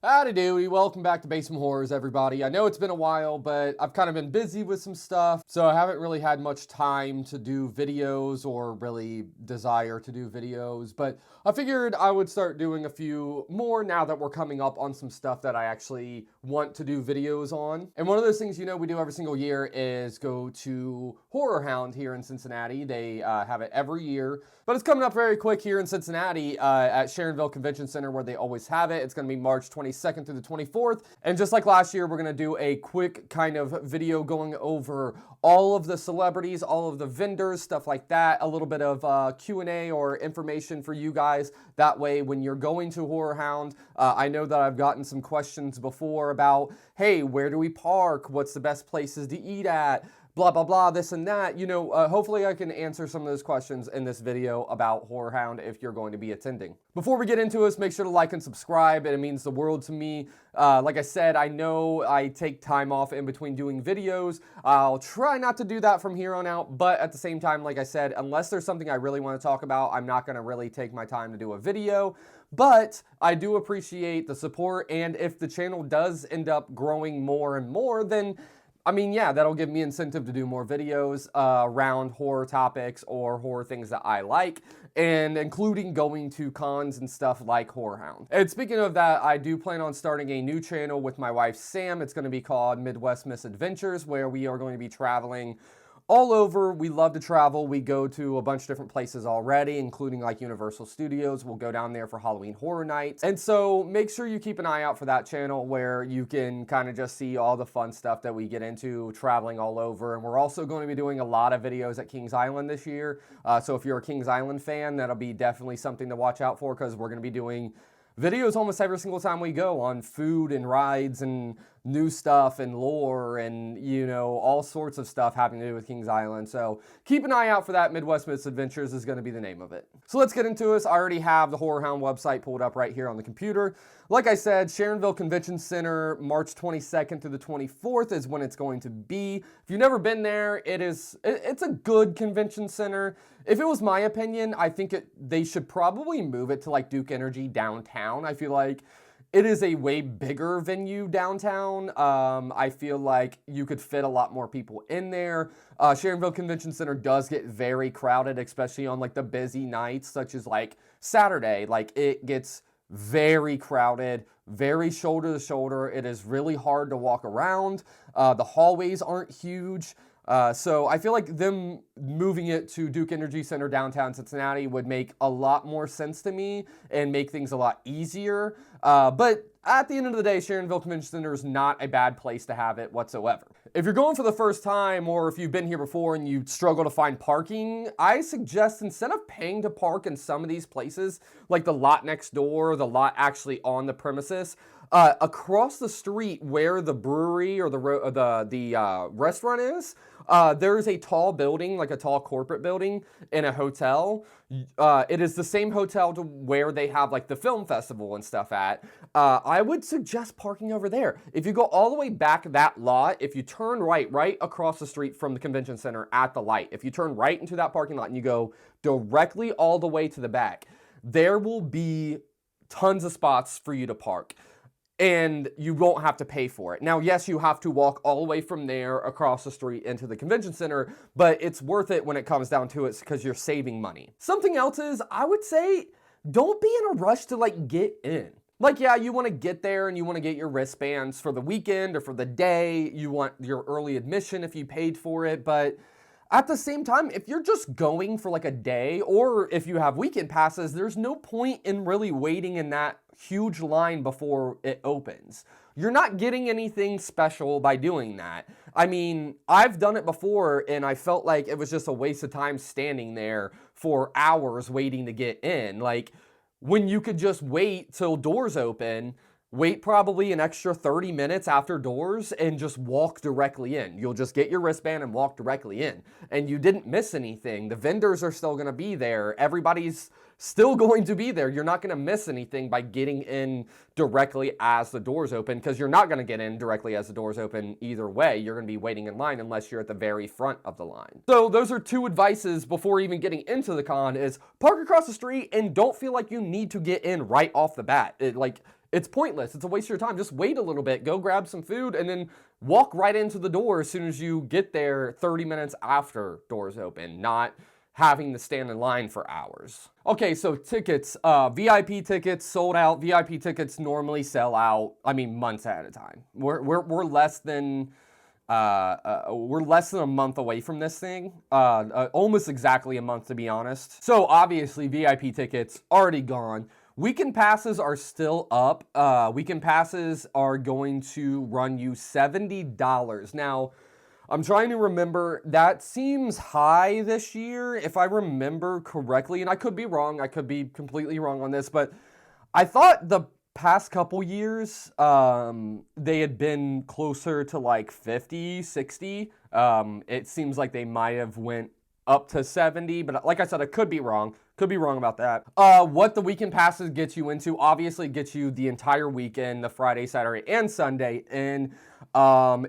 Howdy doody, welcome back to Basement Horrors, everybody. I know it's been a while, but I've kind of been busy with some stuff, so I haven't really had much time to do videos or really desire to do videos, but I figured I would start doing a few more now that we're coming up on some stuff that I actually want to do videos on. And one of those things, we do every single year is go to HorrorHound here in Cincinnati. They have it every year, but it's coming up very quick here in Cincinnati at Sharonville Convention Center where they always have it. It's going to be March 22nd through the 24th. And just like last year, we're going to do a quick kind of video going over all of the celebrities, all of the vendors, stuff like that, a little bit of Q&A or information for you guys. That way, when you're going to HorrorHound, I know that I've gotten some questions before about, hey, where do we park? What's the best places to eat at? Blah, blah, blah, this and that. Hopefully I can answer some of those questions in this video about HorrorHound if you're going to be attending. Before we get into this, make sure to like and subscribe. It means the world to me. Like I said, I know I take time off in between doing videos. I'll try not to do that from here on out, but at the same time, like I said, unless there's something I really want to talk about, I'm not going to really take my time to do a video. But I do appreciate the support, and if the channel does end up growing more and more, then yeah, that'll give me incentive to do more videos around horror topics or horror things that I like, and including going to cons and stuff like HorrorHound. And speaking of that, I do plan on starting a new channel with my wife, Sam. It's going to be called Midwest Misadventures, where we are going to be traveling all over. We love to travel. We go to a bunch of different places already, including like Universal Studios. We'll go down there for Halloween Horror Nights. And so make sure you keep an eye out for that channel where you can kind of just see all the fun stuff that we get into traveling all over. And we're also going to be doing a lot of videos at Kings Island this year. So if you're a Kings Island fan, that'll be definitely something to watch out for, because we're going to be doing videos almost every single time we go on food and rides and new stuff and lore and, all sorts of stuff having to do with Kings Island. So keep an eye out for that. Midwest Misadventures is going to be the name of it. So let's get into this. I already have the HorrorHound website pulled up right here on the computer. Like I said, Sharonville Convention Center, March 22nd through the 24th is when it's going to be. If you've never been there, it's a good convention center. If it was my opinion, I think they should probably move it to like Duke Energy downtown. I feel like it is a way bigger venue downtown. I feel like you could fit a lot more people in there. Sharonville Convention Center does get very crowded, especially on like the busy nights, such as like Saturday. Like it gets very crowded, very shoulder to shoulder. It is really hard to walk around. The hallways aren't huge. So I feel like them moving it to Duke Energy Center downtown Cincinnati would make a lot more sense to me and make things a lot easier. But at the end of the day, Sharonville Convention Center is not a bad place to have it whatsoever. If you're going for the first time, or if you've been here before and you struggle to find parking, I suggest instead of paying to park in some of these places, like the lot next door, the lot actually on the premises, across the street where the brewery or the restaurant is, there is a tall building, like a tall corporate building in a hotel. It is the same hotel to where they have like the film festival and stuff at. I would suggest parking over there. If you go all the way back that lot, if you turn right across the street from the convention center at the light, if you turn right into that parking lot and you go directly all the way to the back, there will be tons of spots for you to park. And you won't have to pay for it. Now, yes, you have to walk all the way from there across the street into the convention center, but it's worth it when it comes down to it because you're saving money. Something else is, I would say, don't be in a rush to like get in. Like, yeah, you want to get there and you want to get your wristbands for the weekend or for the day. You want your early admission if you paid for it, but at the same time, if you're just going for like a day, or if you have weekend passes, there's no point in really waiting in that huge line before it opens. You're not getting anything special by doing that. I mean, I've done it before and I felt like it was just a waste of time standing there for hours waiting to get in. Like, when you could just wait till doors open, wait probably an extra 30 minutes after doors and just walk directly in. You'll just get your wristband and walk directly in. And you didn't miss anything. The vendors are still going to be there. Everybody's still going to be there. You're not going to miss anything by getting in directly as the doors open, because you're not going to get in directly as the doors open either way. You're going to be waiting in line unless you're at the very front of the line. So those are two advices before even getting into the con: is park across the street and don't feel like you need to get in right off the bat. it's pointless. It's a waste of your time. Just wait a little bit, go grab some food, and then walk right into the door as soon as you get there 30 minutes after doors open, not having to stand in line for hours. Okay, so tickets, VIP tickets sold out. VIP tickets normally sell out, I mean, months at a time. We're less than a month away from this thing, almost exactly a month to be honest. So obviously VIP tickets already gone. Weekend passes are still up. Weekend passes are going to run you $70. Now, I'm trying to remember, that seems high this year, if I remember correctly, and I could be wrong, I could be completely wrong on this, but I thought the past couple years, they had been closer to like 50, 60. It seems like they might have went up to 70, but like I said, I could be wrong. Could be wrong about that. What the weekend passes get you into, obviously gets you the entire weekend, the Friday, Saturday, and Sunday, and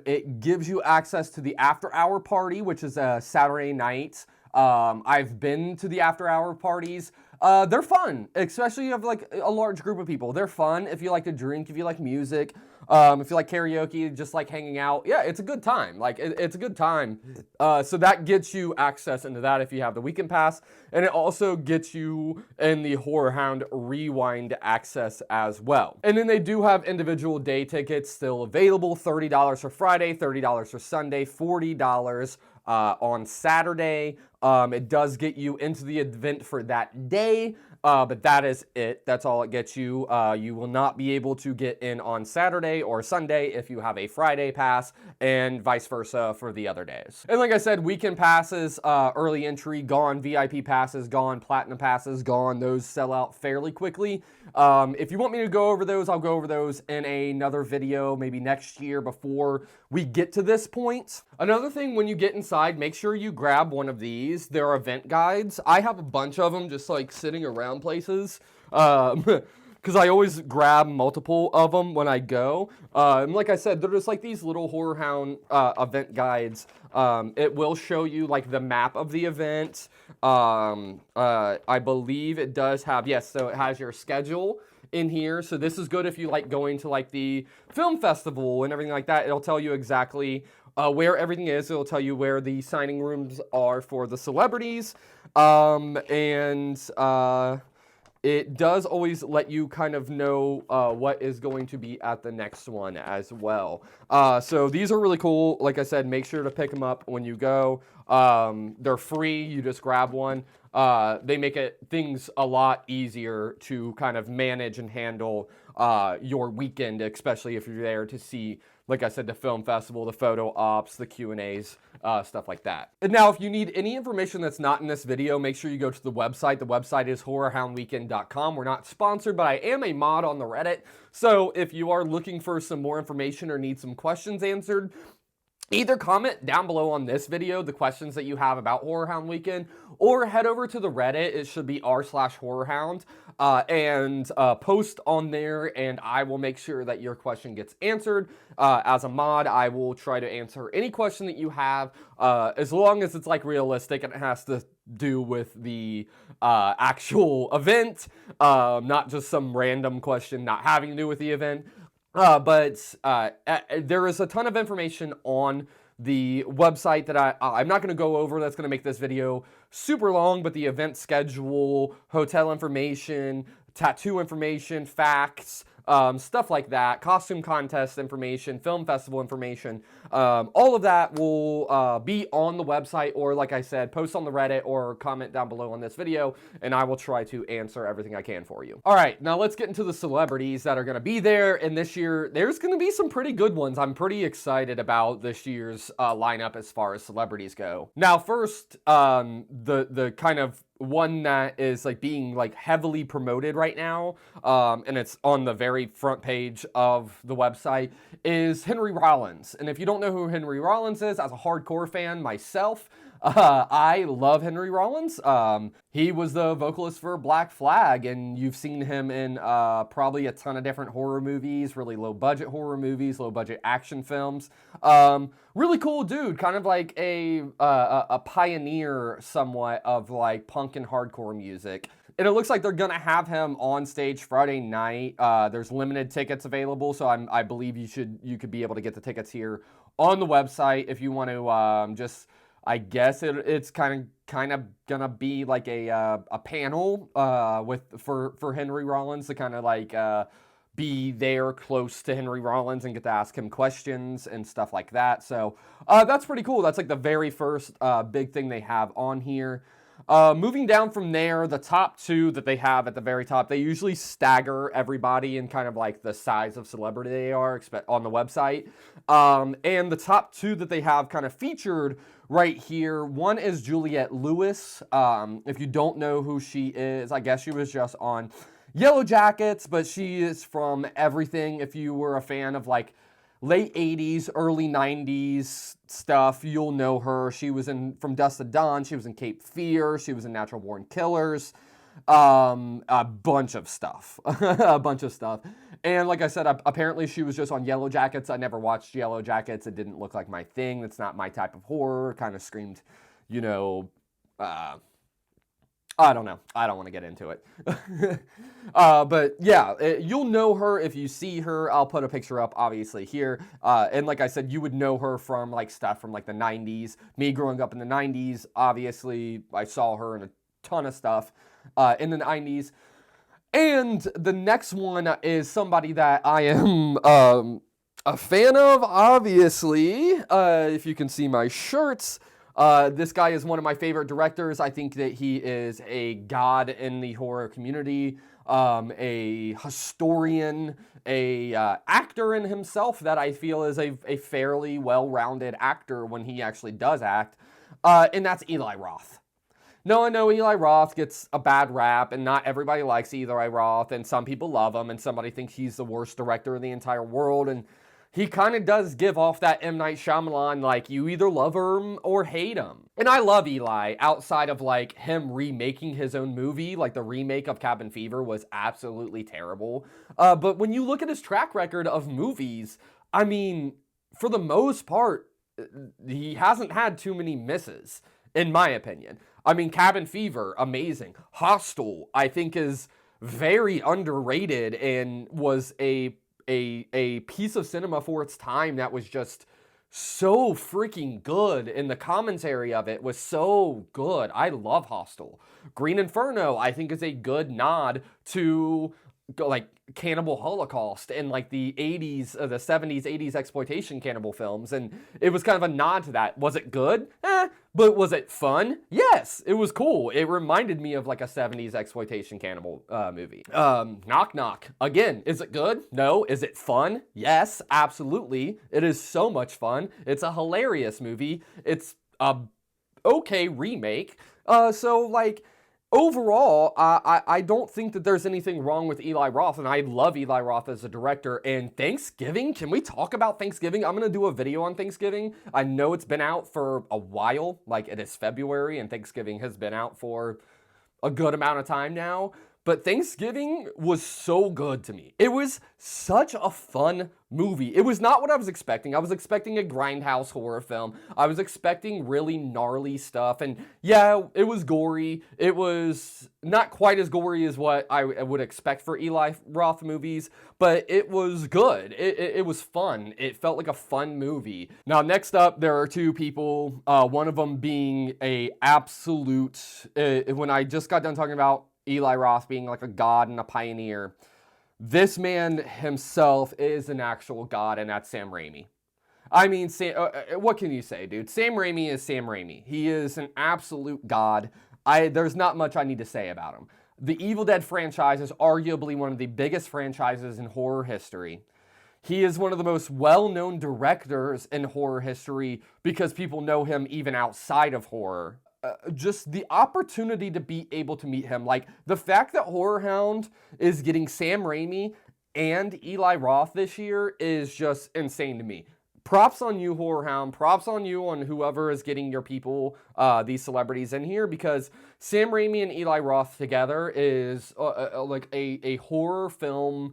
it gives you access to the after-hour party, which is a Saturday night. I've been to the after-hour parties. They're fun, especially if you have like a large group of people. They're fun if you like to drink, if you like music, if you like karaoke, just like hanging out. Yeah, it's a good time. Like, it's a good time. So that gets you access into that if you have the weekend pass. And it also gets you in the HorrorHound Rewind access as well. And then they do have individual day tickets still available. $30 for Friday, $30 for Sunday, $40 on Saturday. It does get you into the event for that day, but that is it. That's all it gets you. You will not be able to get in on Saturday or Sunday if you have a Friday pass, and vice versa for the other days. And like I said, weekend passes, early entry gone, VIP passes gone, platinum passes gone. Those sell out fairly quickly. If you want me to go over those, I'll go over those in another video, maybe next year before we get to this point. Another thing, when you get inside, make sure you grab one of these. They're event guides. I have a bunch of them just like sitting around places. Because I always grab multiple of them when I go. And like I said, they're just like these little HorrorHound event guides. It will show you like the map of the event. I believe it does have, yes, so it has your schedule in here. So this is good if you like going to like the film festival and everything like that. It'll tell you exactly where everything is. It'll tell you where the signing rooms are for the celebrities. It does always let you kind of know what is going to be at the next one as well. So these are really cool. Like I said, make sure to pick them up when you go. They're free. You just grab one. They make things a lot easier to kind of manage and handle your weekend, especially if you're there to see, like I said, the film festival, the photo ops, the Q&As, stuff like that. And now, if you need any information that's not in this video, make sure you go to the website. The website is horrorhoundweekend.com. We're not sponsored, but I am a mod on the Reddit. So if you are looking for some more information or need some questions answered, either comment down below on this video the questions that you have about HorrorHound Weekend, or head over to the Reddit. It should be r/HorrorHound, and post on there, and I will make sure that your question gets answered. As a mod, I will try to answer any question that you have, as long as it's like realistic and it has to do with the actual event, not just some random question not having to do with the event. But there is a ton of information on the website that I'm not going to go over. That's going to make this video super long, but the event schedule, hotel information, tattoo information, facts, stuff like that, costume contest information, film festival information, all of that will be on the website, or like I said, post on the Reddit or comment down below on this video, and I will try to answer everything I can for you. All right, now let's get into the celebrities that are going to be there, and this year, there's going to be some pretty good ones. I'm pretty excited about this year's lineup as far as celebrities go. Now, first, the kind of one that is like being like heavily promoted right now, and it's on the very front page of the website, is Henry Rollins. And if you don't know who Henry Rollins is, as a hardcore fan myself, I love Henry Rollins. He was the vocalist for Black Flag, and you've seen him in probably a ton of different horror movies, really low budget horror movies, low budget action films. Really cool dude, kind of like a pioneer somewhat of like punk and hardcore music. And it looks like they're going to have him on stage Friday night. There's limited tickets available, so I believe you could be able to get the tickets here on the website if you want to just, I guess it's kind of gonna be like a panel for Henry Rollins to kind of like be there close to Henry Rollins and get to ask him questions and stuff like that. So that's pretty cool. That's like the very first big thing they have on here. Moving down from there, the top two that they have at the very top, they usually stagger everybody in kind of like the size of celebrity they are on the website. And the top two that they have kind of featured right here, one is Juliette Lewis. If you don't know who she is, I guess she was just on Yellow Jackets, but she is from everything. If you were a fan of like late 80s, early 90s stuff, you'll know her. She was in From Dusk to Dawn. She was in Cape Fear. She was in Natural Born Killers. A bunch of stuff. A bunch of stuff. And like I said, apparently she was just on Yellow Jackets. I never watched Yellow Jackets. It didn't look like my thing. It's not my type of horror. Kind of screamed, you know, I don't know. I don't want to get into it. But yeah, you'll know her if you see her. I'll put a picture up, obviously, here. And like I said, you would know her from like stuff from like the 90s. Me growing up in the 90s, obviously, I saw her in a ton of stuff in the 90s. And the next one is somebody that I am a fan of, obviously. If you can see my shirts. This guy is one of my favorite directors. I think that he is a god in the horror community, a historian, a actor in himself that I feel is a fairly well-rounded actor when he actually does act, and that's Eli Roth. No, I know Eli Roth gets a bad rap, and not everybody likes Eli Roth, and some people love him, and somebody thinks he's the worst director in the entire world, and he kind of does give off that M. Night Shyamalan, like, you either love him or hate him. And I love Eli, outside of, like, him remaking his own movie. Like, the remake of Cabin Fever was absolutely terrible. But when you look at his track record of movies, I mean, for the most part, he hasn't had too many misses, in my opinion. I mean, Cabin Fever, amazing. Hostel, I think, is very underrated and was a piece of cinema for its time that was just so freaking good, and the commentary of it was so good. I love Hostel. Green Inferno, I think, is a good nod to like cannibal holocaust and like the 80s, the 70s, 80s exploitation cannibal films, and it was kind of a nod to that. Was it good? But was it fun? Yes, it was cool. It reminded me of like a 70s exploitation cannibal movie. Knock Knock. Again, is it good? No. Is it fun? Yes, absolutely. It is so much fun. It's a hilarious movie. It's a okay remake. So like, overall, I don't think that there's anything wrong with Eli Roth, and I love Eli Roth as a director. And Thanksgiving, can we talk about Thanksgiving? I'm going to do a video on Thanksgiving. I know it's been out for a while, like it is February, and Thanksgiving has been out for a good amount of time now. But Thanksgiving was so good to me. It was such a fun movie. It was not what I was expecting. I was expecting a grindhouse horror film. I was expecting really gnarly stuff. And yeah, it was gory. It was not quite as gory as what I would expect for Eli Roth movies, but it was good. It was fun. It felt like a fun movie. Now, next up, there are two people, one of them being a absolute, when I just got done talking about Eli Roth being like a god and a pioneer, this man himself is an actual god, and that's Sam Raimi. I mean, what can you say, dude? Sam Raimi is Sam Raimi. He is an absolute god. There's not much I need to say about him. The Evil Dead franchise is arguably one of the biggest franchises in horror history. He is one of the most well-known directors in horror history because people know him even outside of horror. Just the opportunity to be able to meet him, like the fact that HorrorHound is getting Sam Raimi and Eli Roth this year is just insane to me. Props on you, HorrorHound. Props on you on whoever is getting your people, these celebrities in here, because Sam Raimi and Eli Roth together is like a horror film,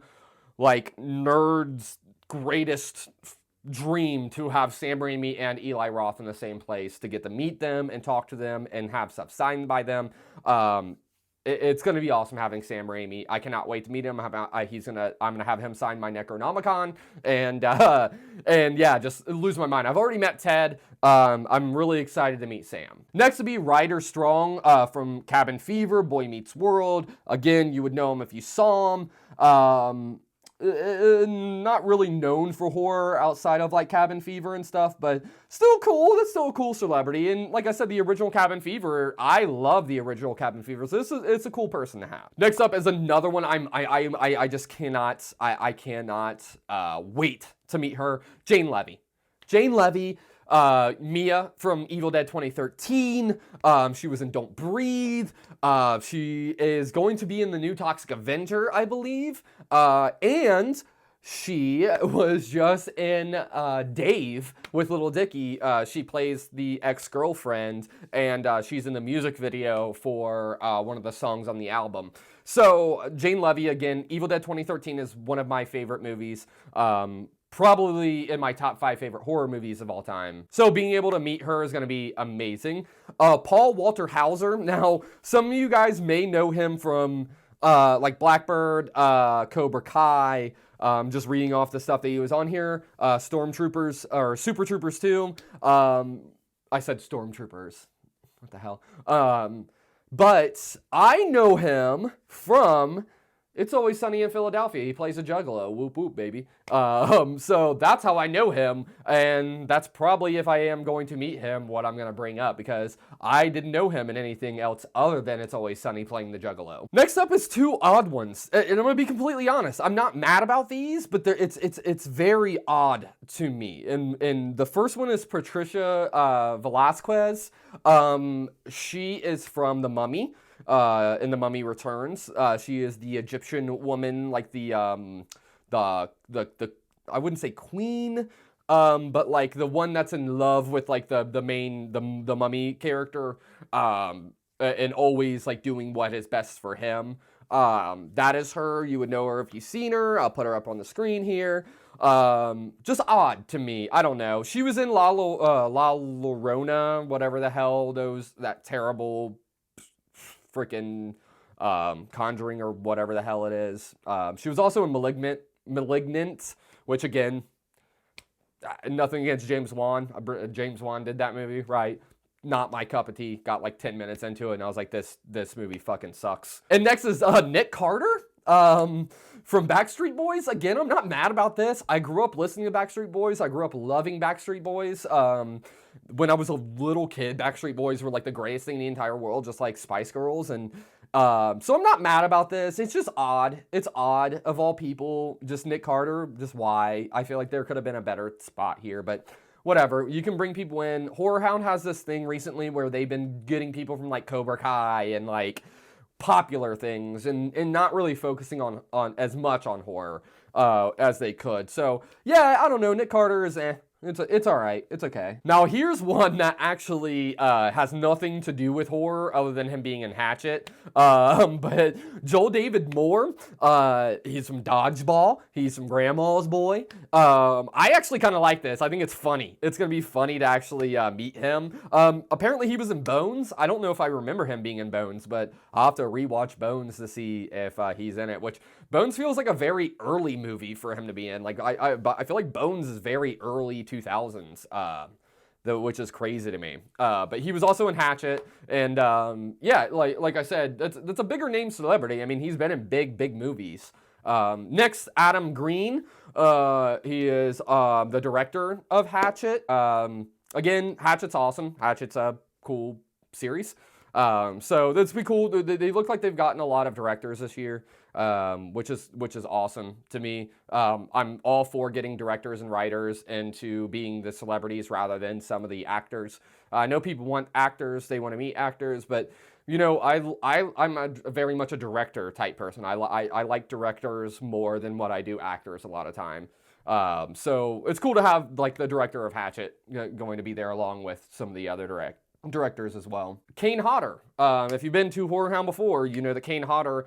like nerds' greatest dream to have Sam Raimi and Eli Roth in the same place, to get to meet them and talk to them and have stuff signed by them. it's going to be awesome having Sam Raimi. I cannot wait to meet him. I'm gonna have him sign my Necronomicon, and yeah, just lose my mind. I've already met Ted. I'm really excited to meet Sam. Next would be Ryder Strong from Cabin Fever, Boy Meets World. Again, you would know him if you saw him. Not really known for horror outside of like Cabin Fever and stuff, but still cool. That's still a cool celebrity. And like I said, the original Cabin Fever, I love the original Cabin Fever. So it's a cool person to have. Next up is another one. I just cannot wait to meet her. Jane Levy. Jane Levy. Mia from Evil Dead 2013. She was in Don't Breathe. She is going to be in the new Toxic Avenger, I believe. And she was just in Dave with Little Dicky. She plays the ex-girlfriend, and she's in the music video for one of the songs on the album. So, Jane Levy, again, Evil Dead 2013 is one of my favorite movies. Probably in my top 5 favorite horror movies of all time. So being able to meet her is going to be amazing. Paul Walter Hauser. Now, some of you guys may know him from like Blackbird, Cobra Kai, just reading off the stuff that he was on here. Stormtroopers, or Super Troopers 2. I said Stormtroopers. What the hell? But I know him from It's Always Sunny in Philadelphia. He plays a juggalo. Whoop whoop, baby. So that's how I know him, and that's probably, if I am going to meet him, what I'm going to bring up, because I didn't know him in anything else other than It's Always Sunny playing the juggalo. Next up is two odd ones, and I'm going to be completely honest. I'm not mad about these, but it's very odd to me. And the first one is Patricia Velasquez. She is from The Mummy. In The Mummy Returns. She is the Egyptian woman, like the I wouldn't say queen, but like the one that's in love with like the main mummy character, and always like doing what is best for him. That is her. You would know her if you've seen her. I'll put her up on the screen here. Just odd to me. I don't know. She was in La Llorona, whatever the hell that terrible freaking Conjuring or whatever the hell it is. She was also in Malignant, which again, nothing against James Wan. James Wan did that movie, right? Not my cup of tea. Got like 10 minutes into it and I was like, this movie fucking sucks. And next is Nick Carter from Backstreet Boys. Again, I'm not mad about this. I grew up listening to Backstreet Boys. I grew up loving Backstreet Boys. When I was a little kid, Backstreet Boys were like the greatest thing in the entire world, just like Spice Girls. And so I'm not mad about this. It's just odd. It's odd, of all people. Just Nick Carter. Just why? I feel like there could have been a better spot here, but whatever. You can bring people in. HorrorHound has this thing recently where they've been getting people from like Cobra Kai and like popular things, and not really focusing on as much on horror as they could. So yeah, I don't know. Nick Carter is It's all right. It's okay. Now, here's one that actually has nothing to do with horror other than him being in Hatchet. But Joel David Moore, he's from Dodgeball. He's from Grandma's Boy. I actually kind of like this. I think it's funny. It's going to be funny to actually meet him. Apparently, he was in Bones. I don't know if I remember him being in Bones, but I'll have to rewatch Bones to see if he's in it, which Bones feels like a very early movie for him to be in. Like I feel like Bones is very early 2000s, which is crazy to me. But he was also in Hatchet, and yeah, like I said, that's a bigger name celebrity. I mean, he's been in big movies. Next, Adam Green. He is the director of Hatchet. Again, Hatchet's awesome. Hatchet's a cool series. So that's pretty cool. They look like they've gotten a lot of directors this year, which is awesome to me. I'm all for getting directors and writers into being the celebrities rather than some of the actors. I know people want actors, they want to meet actors, but you know, I'm very much a director type person. I like directors more than what I do actors a lot of time. So it's cool to have like the director of Hatchet going to be there along with some of the other directors as well. Kane Hodder. If you've been to HorrorHound before, you know that Kane Hodder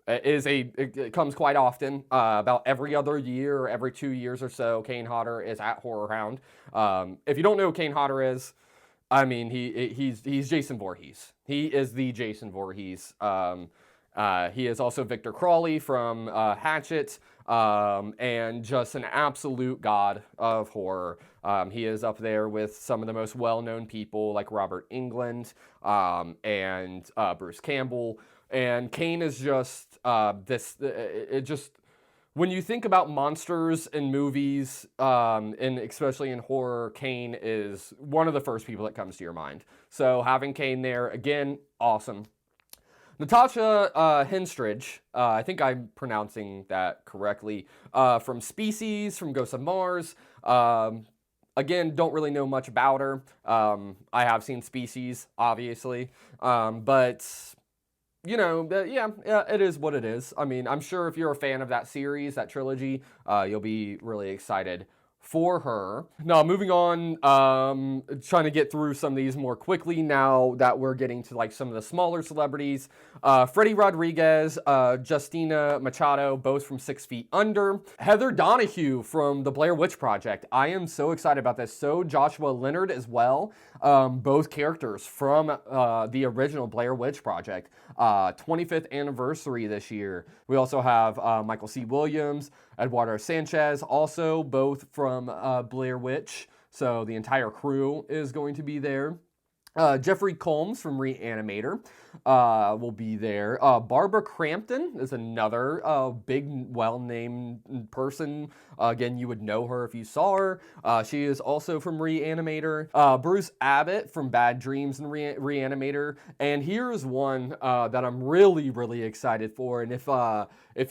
it comes quite often. About every other year or every 2 years or so, Kane Hodder is at HorrorHound. If you don't know who Kane Hodder is, I mean, he's Jason Voorhees. He is the Jason Voorhees. He is also Victor Crawley from Hatchet, and just an absolute god of horror. He is up there with some of the most well-known people like Robert Englund, and Bruce Campbell. And Kane is just when you think about monsters in movies, and especially in horror, Kane is one of the first people that comes to your mind. So having Kane there, again, awesome. Natasha Henstridge, I think I'm pronouncing that correctly, from Species, from Ghosts of Mars. Again, don't really know much about her. I have seen Species, obviously, but you know, yeah, it is what it is. I mean, I'm sure if you're a fan of that series, that trilogy, you'll be really excited for her. Now, moving on, trying to get through some of these more quickly now that we're getting to like some of the smaller celebrities. Freddie Rodriguez, Justina Machado, both from 6 Feet Under. Heather Donahue from the Blair Witch Project. I am so excited about this. So Joshua Leonard as well. Both characters from the original Blair Witch Project. 25th anniversary this year. We also have Michael C. Williams, Eduardo Sanchez, also both from Blair Witch. So the entire crew is going to be there. Jeffrey Combs from Reanimator will be there. Barbara Crampton is another big, well-named person. Again, you would know her if you saw her. She is also from Reanimator. Bruce Abbott from Bad Dreams and Reanimator. And here's one that I'm really, really excited for. And if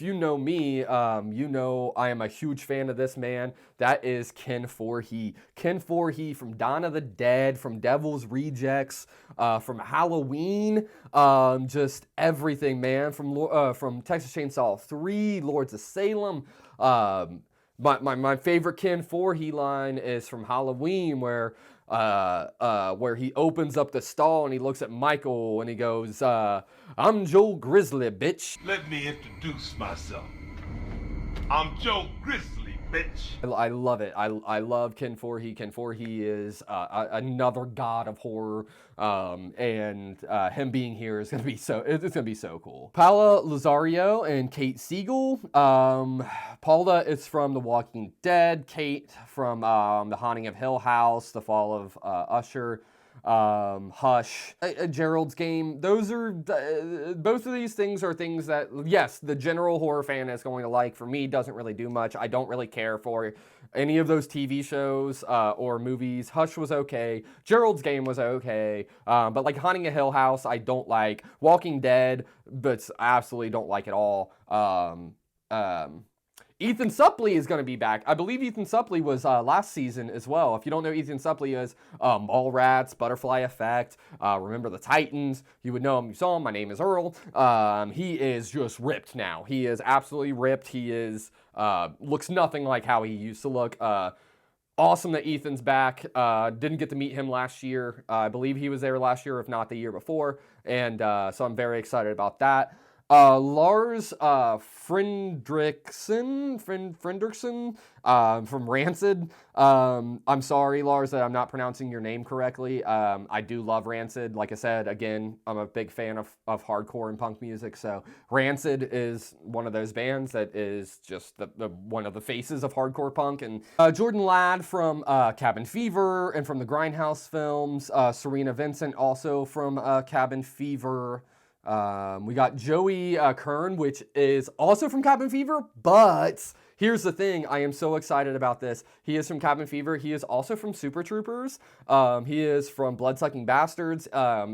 you know me, you know I am a huge fan of this man. That is Ken Foree. Ken Foree from Dawn of the Dead, from Devil's Rejects, from Halloween, just everything, man. From Texas Chainsaw 3, Lords of Salem. My favorite Ken Foree line is from Halloween, where he opens up the stall and he looks at Michael and he goes, "I'm Joe Grizzly, bitch." Let me introduce myself. I'm Joe Grizzly, bitch. I love it. I love Ken Foree. Ken Foree is another god of horror, and him being here is gonna be it's gonna be so cool. Paula Lazario and Kate Siegel. Paula is from The Walking Dead. Kate from The Haunting of Hill House, The Fall of Usher. Hush, Gerald's Game. Those are both of these things are things that, yes, the general horror fan is going to like. For me, doesn't really do much. I don't really care for any of those TV shows or movies. Hush was okay. Gerald's Game was okay. But like Haunting a Hill House, I don't like. Walking Dead, but absolutely don't like at all. Ethan Suplee is going to be back. I believe Ethan Suplee was last season as well. If you don't know, Ethan Suplee is Mallrats, Butterfly Effect, Remember the Titans. You would know him. You saw him. My Name is Earl. He is just ripped now. He is absolutely ripped. He is looks nothing like how he used to look. Awesome that Ethan's back. Didn't get to meet him last year. I believe he was there last year, if not the year before. And so I'm very excited about that. Lars Frendrickson from Rancid. I'm sorry, Lars, that I'm not pronouncing your name correctly. I do love Rancid. Like I said, again, I'm a big fan of hardcore and punk music, so Rancid is one of those bands that is just the one of the faces of hardcore punk. And Jordan Ladd from Cabin Fever and from the Grindhouse films. Serena Vincent also from Cabin Fever. We got Joey Kern, which is also from Cabin Fever, but here's the thing. I am so excited about this. He is from Cabin Fever. He is also from Super Troopers. He is from Bloodsucking Bastards.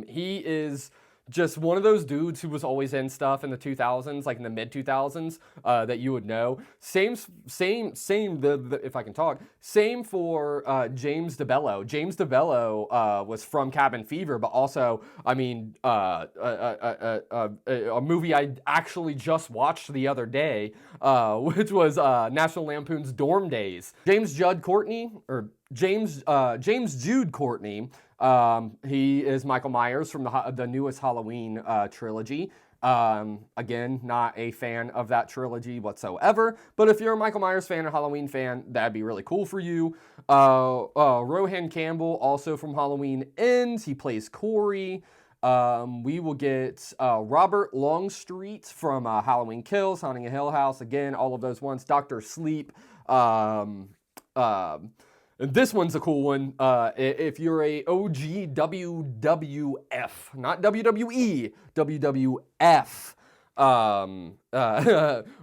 He is just one of those dudes who was always in stuff in the 2000s, like in the mid 2000s, that you would know. Same, if I can talk, same for James DeBello. James DeBello was from Cabin Fever, but also, I mean, a movie I actually just watched the other day, which was National Lampoon's Dorm Days. James Jude Courtney. He is Michael Myers from the newest Halloween trilogy. Again, not a fan of that trilogy whatsoever, but if you're a Michael Myers fan or Halloween fan, that'd be really cool for you. Rohan Campbell, also from Halloween Ends, he plays Corey. We will get Robert Longstreet from Halloween Kills, Haunting a Hill House, again, all of those ones. Dr. Sleep. And this one's a cool one. If you're a OG WWF, not WWE, WWF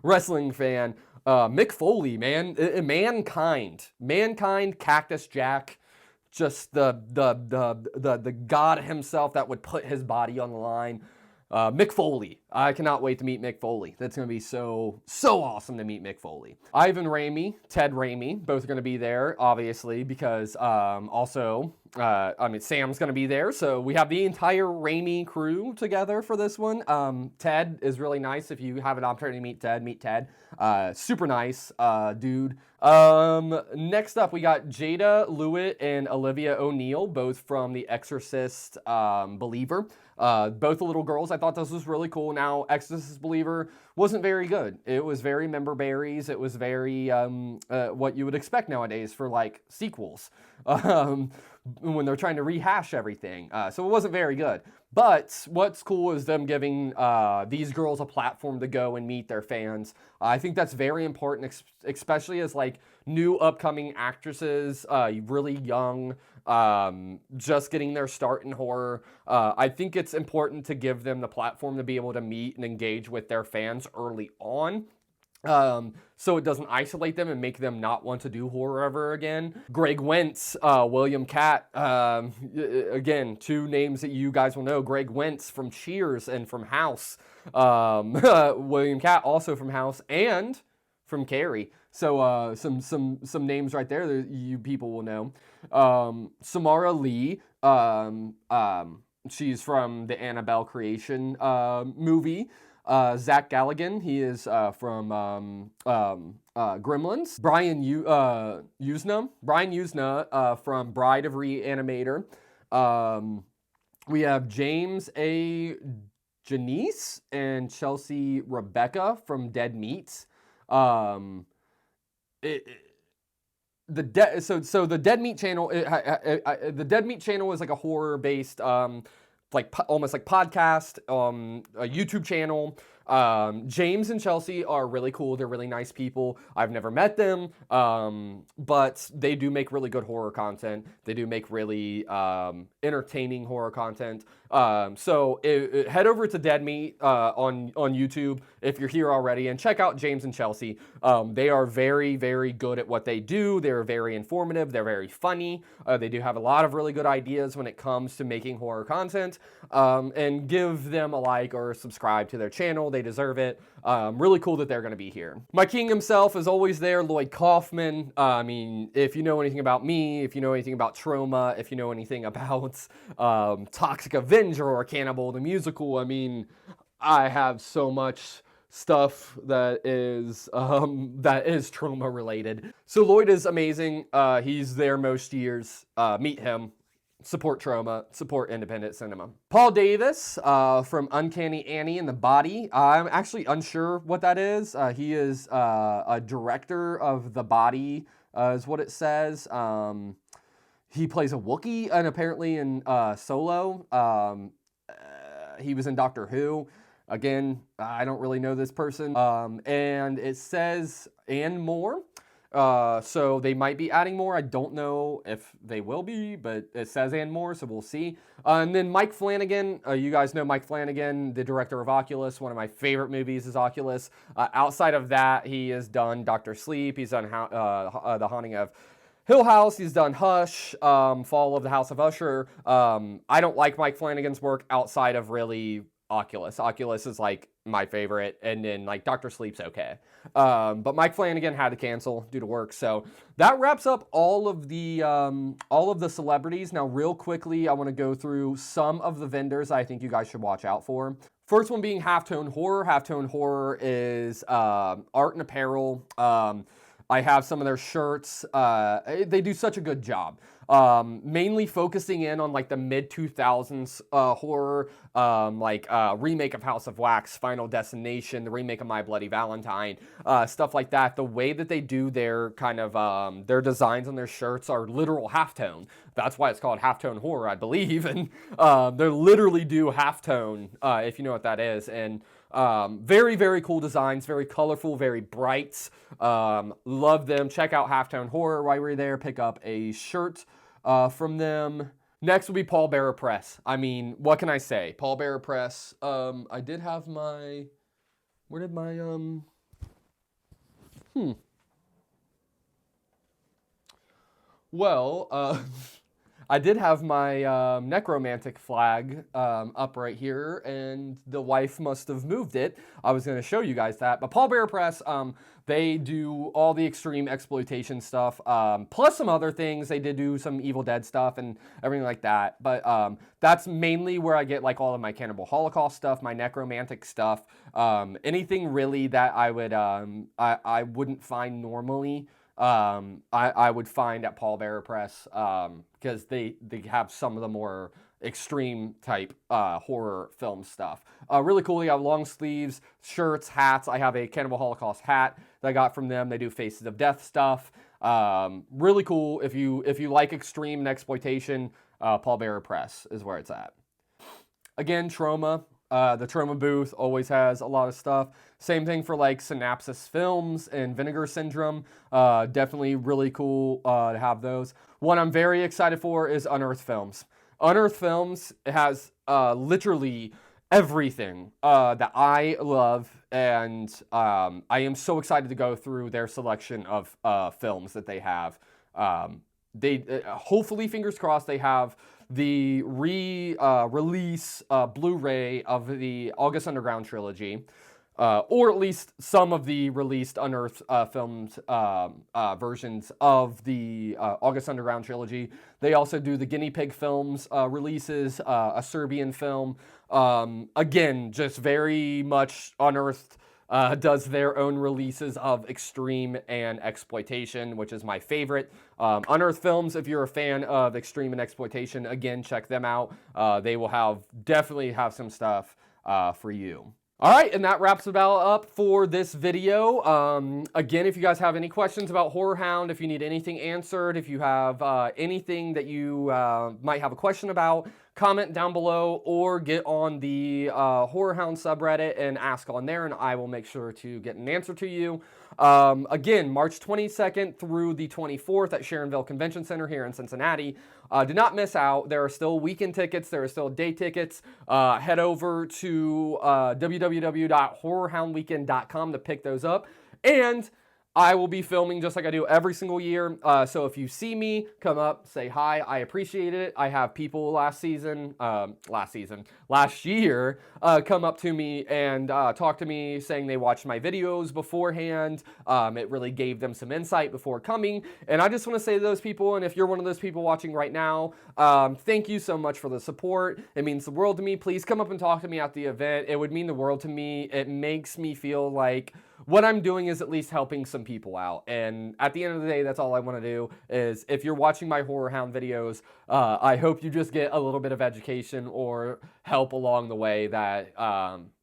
wrestling fan, Mick Foley, man, Mankind, Cactus Jack, just the god himself that would put his body on the line. Mick Foley. I cannot wait to meet Mick Foley. That's going to be so awesome to meet Mick Foley. Ivan Raimi, Ted Raimi, both are going to be there, obviously, because Sam's going to be there. So we have the entire Raimi crew together for this one. Ted is really nice. If you have an opportunity to meet Ted. Super nice dude. Next up, we got Jada Lewitt and Olivia O'Neill, both from The Exorcist Believer. Both the little girls. I thought this was really cool. Now, Exorcist Believer wasn't very good. It was very member berries. It was very what you would expect nowadays for like sequels when they're trying to rehash everything. So it wasn't very good. But what's cool is them giving these girls a platform to go and meet their fans. I think that's very important, especially as like new upcoming actresses, really young, just getting their start in horror. I think it's important to give them the platform to be able to meet and engage with their fans early on. So it doesn't isolate them and make them not want to do horror ever again. Greg Wentz, William Catt, again, two names that you guys will know. Greg Wentz from Cheers and from House. William Catt also from House and from Carrie. So some names right there that you people will know. Samara Lee, she's from the Annabelle Creation movie. Zach Galligan, he is from Gremlins. Brian Usna from Bride of Reanimator. We have James A. Janice and Chelsea Rebecca from Dead Meat. The Dead Meat channel. The Dead Meat channel is like a horror-based, almost like podcast, a YouTube channel. James and Chelsea are really cool. They're really nice people. I've never met them, but they do make really good horror content. They do make really entertaining horror content. So head over to Dead Meat on YouTube if you're here already and check out James and Chelsea. They are very, very good at what they do. They're very informative. They're very funny. They do have a lot of really good ideas when it comes to making horror content. And give them a like or subscribe to their channel. They deserve it. Really cool that they're going to be here. My king himself is always there, Lloyd Kaufman. I mean, if you know anything about me, if you know anything about Trauma, if you know anything about Toxic Avenger or Cannibal the Musical, I mean, I have so much stuff that is Trauma related. So Lloyd is amazing. He's there most years. Meet him. Support Trauma, support independent cinema. Paul Davis from Uncanny Annie and the Body. I'm actually unsure what that is. He is a director of The Body, is what it says. He plays a Wookiee, and apparently in Solo. He was in Doctor Who. Again, I don't really know this person. And it says, and more. So they might be adding more. I don't know if they will be, but it says and more, so we'll see. And then Mike Flanagan, you guys know Mike Flanagan, the director of Oculus. One of my favorite movies is Oculus. Outside of that, he has done Dr. Sleep. He's done The Haunting of Hill House. He's done Hush, Fall of the House of Usher. I don't like Mike Flanagan's work outside of really Oculus. Oculus is like my favorite, and then like Dr. Sleep's okay. But Mike Flanagan had to cancel due to work. So that wraps up all of the celebrities. Now, real quickly, I want to go through some of the vendors I think you guys should watch out for. First one being Halftone Horror. Halftone Horror is art and apparel. I have some of their shirts. They do such a good job. Mainly focusing in on like the mid 2000s horror, remake of House of Wax, Final Destination, the remake of My Bloody Valentine, stuff like that. The way that they do their kind of their designs on their shirts are literal halftone. That's why it's called halftone horror, I believe. And they literally do halftone, if you know what that is. And very, very cool designs, very colorful, very bright. Love them. Check out Halftone Horror while you're there. Pick up a shirt from them. Next will be Paul Bearer Press. I mean, what can I say? Paul Bearer Press. I did have my... Where did my... Well, I did have my necromantic flag up right here, and the wife must have moved it. I was going to show you guys that. But Paul Bearer Press, they do all the extreme exploitation stuff, plus some other things. They did do some Evil Dead stuff and everything like that. But that's mainly where I get like all of my Cannibal Holocaust stuff, my necromantic stuff, anything really that I would I wouldn't find normally. I would find at Paul Bearer Press because they have some of the more extreme type horror film stuff. Really cool. They have long sleeves, shirts, hats. I have a Cannibal Holocaust hat that I got from them. They do Faces of Death stuff. Really cool. If you like extreme and exploitation, Paul Bearer Press is where it's at. Again, Trauma. The Trauma booth always has a lot of stuff. Same thing for like Synapsis Films and Vinegar Syndrome. Definitely really cool to have those. One I'm very excited for is Unearthed Films. Unearthed Films has literally everything that I love, and I am so excited to go through their selection of films that they have. They hopefully, fingers crossed, they have the release Blu-ray of the August Underground trilogy, or at least some of the released Unearthed films versions of the August Underground trilogy. They also do the Guinea Pig Films releases, a Serbian film. Again, just very much Unearthed does their own releases of extreme and exploitation, which is my favorite. Unearthed Films, if you're a fan of extreme and exploitation, again, check them out. They will definitely have some stuff for you. All right, and that wraps about up for this video. Again, if you guys have any questions about HorrorHound, if you need anything answered, if you have anything that you might have a question about, comment down below or get on the HorrorHound subreddit and ask on there, and I will make sure to get an answer to you. Again, March 22nd through the 24th at Sharonville Convention Center here in Cincinnati. Do not miss out. There are still weekend tickets. There are still day tickets. Head over to www.horrorhoundweekend.com to pick those up. And I will be filming just like I do every single year. So if you see me, come up, say hi. I appreciate it. I have people last year, come up to me and talk to me saying they watched my videos beforehand. It really gave them some insight before coming. And I just want to say to those people, and if you're one of those people watching right now, thank you so much for the support. It means the world to me. Please come up and talk to me at the event. It would mean the world to me. It makes me feel like what I'm doing is at least helping some people out. And at the end of the day, that's all I want to do is, if you're watching my HorrorHound videos, I hope you just get a little bit of education or help along the way that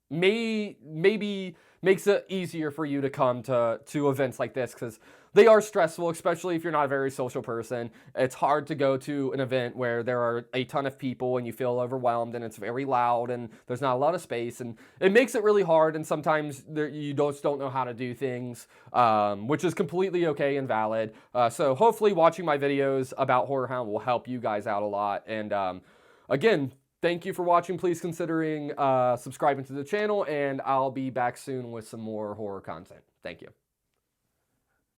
maybe makes it easier for you to come to events like this, because they are stressful, especially if you're not a very social person. It's hard to go to an event where there are a ton of people and you feel overwhelmed and it's very loud and there's not a lot of space, and it makes it really hard, and sometimes you just don't know how to do things, which is completely okay and valid. So hopefully watching my videos about HorrorHound will help you guys out a lot. And again, thank you for watching. Please considering subscribing to the channel, and I'll be back soon with some more horror content. Thank you.